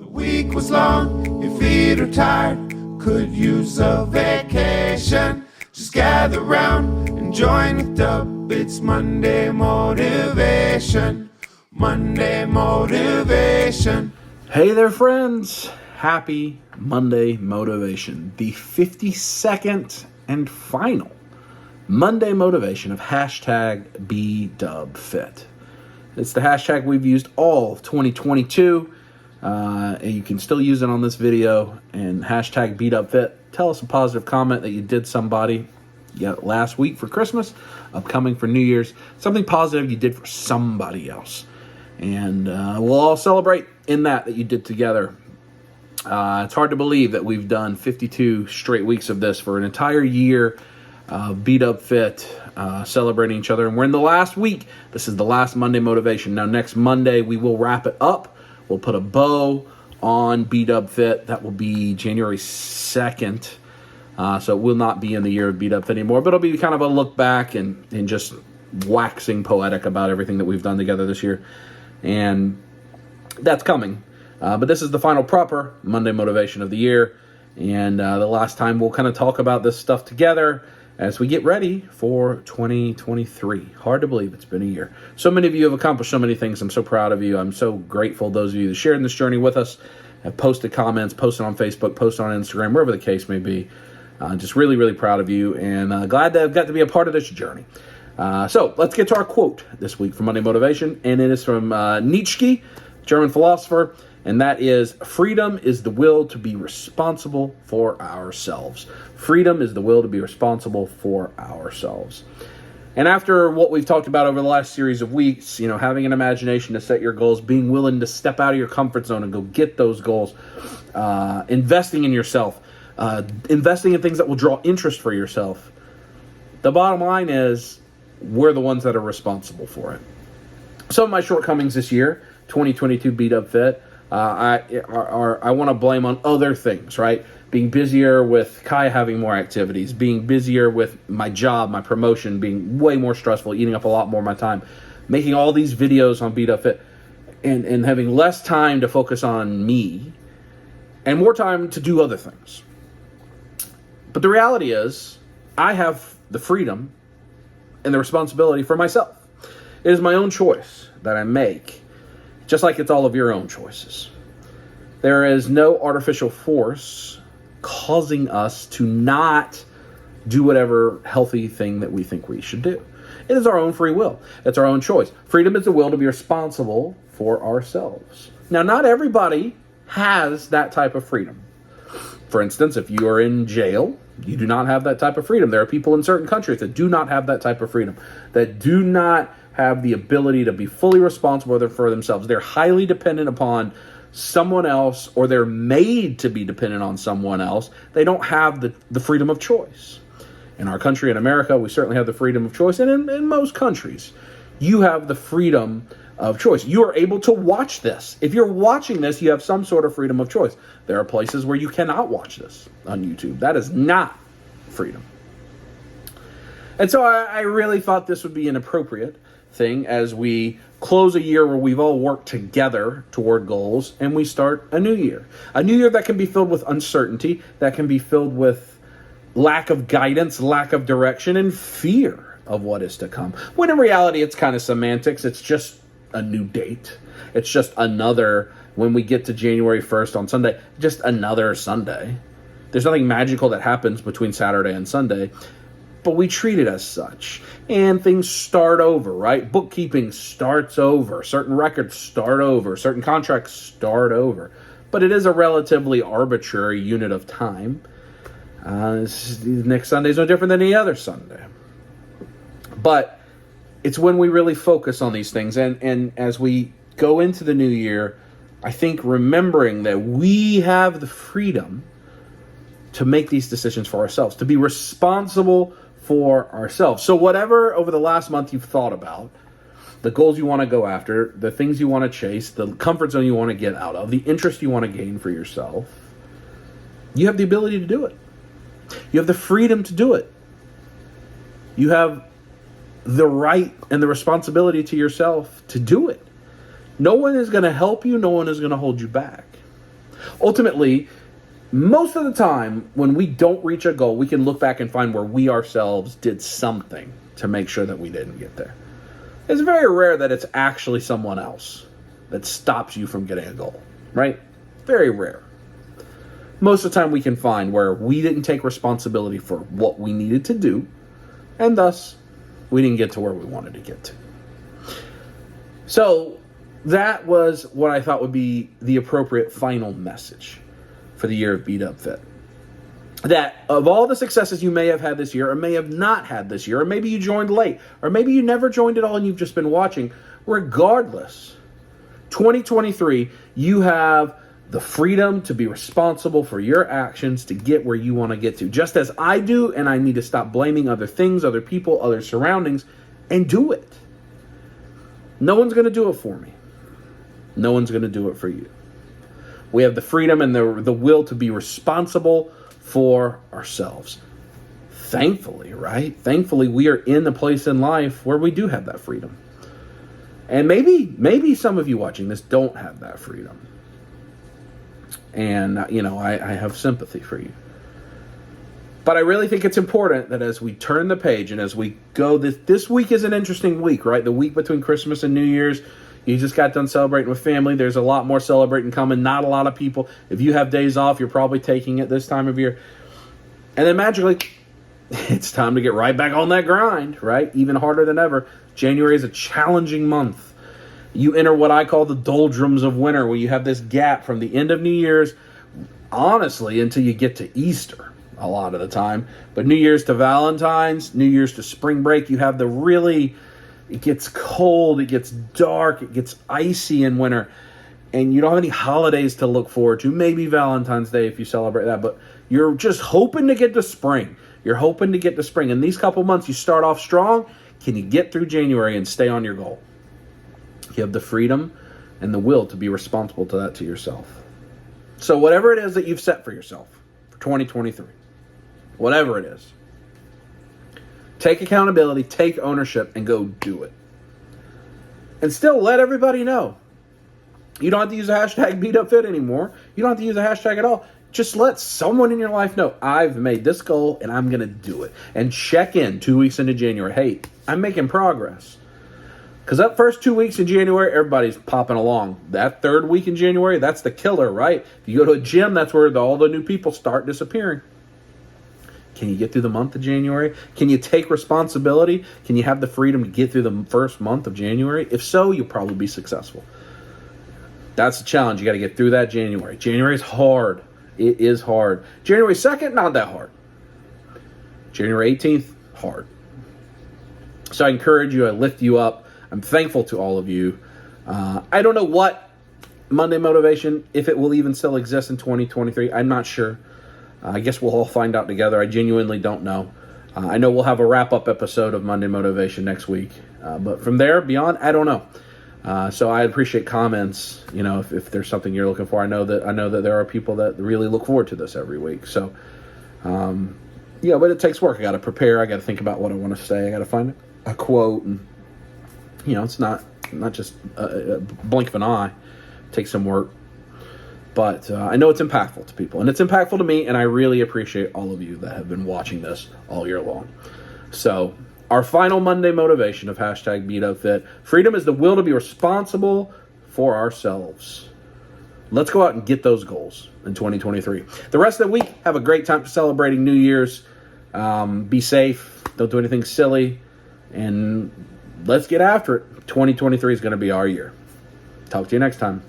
The week was long, your feet are tired, could use a vacation. Just gather round and join with Dub, it's Monday Motivation. Monday Motivation. Hey there, friends. Happy Monday Motivation. The 52nd and final Monday Motivation of hashtag bigdubfit. It's the hashtag we've used all of 2022. And you can still use it on this video, and hashtag bigdubfit. Tell us a positive comment that you did somebody last week for Christmas, upcoming for New Year's, something positive you did for somebody else. And we'll all celebrate in that you did together. It's hard to believe that we've done 52 straight weeks of this for an entire year of bigdubfit, celebrating each other. And we're in the last week. This is the last Monday Motivation. Now, next Monday, we will wrap it up. We'll put a bow on bigdubfit. That will be January 2nd. So it will not be in the year of bigdubfit anymore, but it'll be kind of a look back and just waxing poetic about everything that we've done together this year. And that's coming. But this is the final proper Monday Motivation of the year. And the last time we'll kind of talk about this stuff together as we get ready for 2023. Hard to believe it's been a year. So many of you have accomplished so many things. I'm so proud of you. I'm so grateful those of you that shared this journey with us, have posted comments, posted on Facebook, posted on Instagram, wherever the case may be. Just really, really proud of you, and glad to have got to be a part of this journey. So let's get to our quote this week from Monday Motivation, and it is from Nietzsche, German philosopher, and that is, freedom is the will to be responsible for ourselves. Freedom is the will to be responsible for ourselves. And after what we've talked about over the last series of weeks, having an imagination to set your goals, being willing to step out of your comfort zone and go get those goals, investing in yourself, investing in things that will draw interest for yourself. The bottom line is, we're the ones that are responsible for it. Some of my shortcomings this year, 2022 bigdubfit, I want to blame on other things, right? Being busier with Kaya having more activities, being busier with my job, my promotion, being way more stressful, eating up a lot more of my time, making all these videos on bigdubfit, and having less time to focus on me and more time to do other things. But the reality is, I have the freedom and the responsibility for myself. It is my own choice that I make, just like it's all of your own choices. There is no artificial force causing us to not do whatever healthy thing that we think we should do. It is our own free will. It's our own choice. Freedom is the will to be responsible for ourselves. Now, not everybody has that type of freedom. For instance, if you are in jail, you do not have that type of freedom. There are people in certain countries that do not have that type of freedom, that do not have the ability to be fully responsible for themselves. They're highly dependent upon someone else, or they're made to be dependent on someone else. They don't have the freedom of choice. In our country, in America, we certainly have the freedom of choice. And in most countries, you have the freedom of choice. You are able to watch this. If you're watching this, you have some sort of freedom of choice. There are places where you cannot watch this on YouTube. That is not freedom. And so I really thought this would be an appropriate thing as we close a year where we've all worked together toward goals, and we start a new year. A new year that can be filled with uncertainty, that can be filled with lack of guidance, lack of direction, and fear of what is to come. When in reality, it's kind of semantics. It's just a new date. It's just another, when we get to January 1st on Sunday, just another Sunday. There's nothing magical that happens between Saturday and Sunday, but we treat it as such. And things start over, right? Bookkeeping starts over. Certain records start over. Certain contracts start over. But it is a relatively arbitrary unit of time. Next Sunday is no different than any other Sunday. But it's when we really focus on these things. And as we go into the new year, I think remembering that we have the freedom to make these decisions for ourselves, to be responsible for ourselves. So whatever over the last month you've thought about, the goals you want to go after, the things you want to chase, the comfort zone you want to get out of, the interest you want to gain for yourself, you have the ability to do it. You have the freedom to do it. You have the right and the responsibility to yourself to do it. No one is going to help you. No one is going to hold you back. Ultimately, most of the time, when we don't reach a goal, we can look back and find where we ourselves did something to make sure that we didn't get there. It's very rare that it's actually someone else that stops you from getting a goal, right? Very rare. Most of the time we can find where we didn't take responsibility for what we needed to do, and thus we didn't get to where we wanted to get to. So that was what I thought would be the appropriate final message for the year of Beat Up Fit. That of all the successes you may have had this year, or may have not had this year, or maybe you joined late, or maybe you never joined at all and you've just been watching, regardless, 2023, you have the freedom to be responsible for your actions to get where you want to get to. Just as I do, and I need to stop blaming other things, other people, other surroundings, and do it. No one's going to do it for me. No one's going to do it for you. We have the freedom and the will to be responsible for ourselves. Thankfully, right? Thankfully, we are in a place in life where we do have that freedom. And maybe some of you watching this don't have that freedom. And, I have sympathy for you. But I really think it's important that as we turn the page and as we go, this week is an interesting week, right? The week between Christmas and New Year's. You just got done celebrating with family. There's a lot more celebrating coming. Not a lot of people. If you have days off, you're probably taking it this time of year. And then magically, it's time to get right back on that grind, right? Even harder than ever. January is a challenging month. You enter what I call the doldrums of winter, where you have this gap from the end of New Year's, honestly, until you get to Easter a lot of the time. But New Year's to Valentine's, New Year's to spring break, you have the really... It gets cold, it gets dark, it gets icy in winter, and you don't have any holidays to look forward to. Maybe Valentine's Day if you celebrate that, but you're just hoping to get to spring. You're hoping to get to spring. In these couple months, you start off strong. Can you get through January and stay on your goal? You have the freedom and the will to be responsible to that to yourself. So whatever it is that you've set for yourself for 2023, whatever it is, take accountability, take ownership, and go do it. And still let everybody know. You don't have to use a hashtag BeatUpFit anymore. You don't have to use a hashtag at all. Just let someone in your life know, I've made this goal and I'm going to do it. And check in 2 weeks into January. Hey, I'm making progress. Because that first 2 weeks in January, everybody's popping along. That third week in January, that's the killer, right? If you go to a gym, that's where all the new people start disappearing. Can you get through the month of January? Can you take responsibility? Can you have the freedom to get through the first month of January? If so, you'll probably be successful. That's the challenge. You got to get through that January. January is hard. It is hard. January 2nd, not that hard. January 18th, hard. So I encourage you. I lift you up. I'm thankful to all of you. I don't know what Monday Motivation, if it will even still exist in 2023. I'm not sure. I guess we'll all find out together. I genuinely don't know. I know we'll have a wrap-up episode of Monday Motivation next week. But from there, beyond, I don't know. So I appreciate comments, if there's something you're looking for. I know that there are people that really look forward to this every week. So, but it takes work. I got to prepare. I got to think about what I want to say. I got to find a quote. And, it's not just a blink of an eye. It takes some work. But I know it's impactful to people, and it's impactful to me, and I really appreciate all of you that have been watching this all year long. So our final Monday motivation of hashtag BeatUpFit, freedom is the will to be responsible for ourselves. Let's go out and get those goals in 2023. The rest of the week, have a great time celebrating New Year's. Be safe. Don't do anything silly. And let's get after it. 2023 is going to be our year. Talk to you next time.